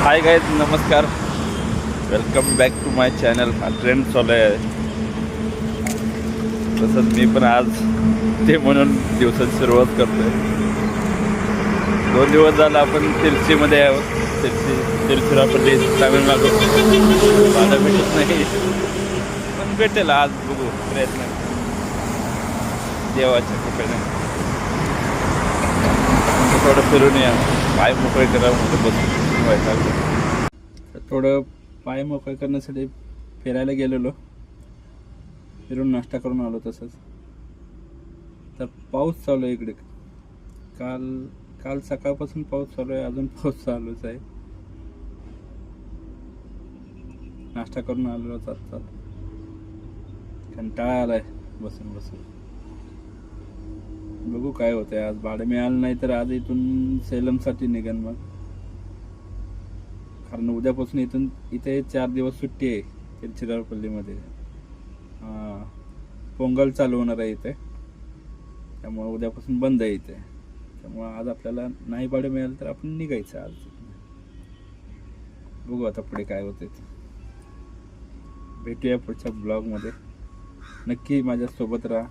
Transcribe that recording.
हाय guys, नमस्कार. Welcome back to my channel. हा trend चालू आहे. तसंच मी पण आज ते म्हणून दिवसाची सुरुवात करतोय. 2 दिवस झाला आपण तिरचीमध्ये आहोत. तिरुचिरापल्ली, तामिळनाडू. मला भेटत नाही, पण भेटेल आज. बघू, प्रयत्न देवाच्या कृपेने. थोडं फिरून या, पाय मोकळे करा. मोठं बसून थोडं पाय मोकळे करण्यासाठी फिरायला गेलेलो. फिरून नाश्ता करून आलो. तसंच तर पाऊस चालू आहे इकडे. काल सकाळपासून पाऊस चालू आहे. अजून पाऊस चालूच आहे. नाश्ता करून आलो. चालत कंटाळा आलाय बसून बसून. बघू काय होतंय. आज भाडं मिळालं नाही तर आज इथून सेलमसाठी निघन मग. कारण उद्यापासून इथे 4 दिवस सुट्टी आहे तिरुचिरापल्लीमध्ये. पोंगल चालू होणार आहे इथे, त्यामुळे उद्यापासून बंद आहे इथे. त्यामुळे आज आपल्याला नाही भाडं मिळालं तर आपण निघायचं आज. बघू आता पुढे काय होते. भेटूया पुढच्या ब्लॉगमध्ये. नक्की माझ्या सोबत राहा.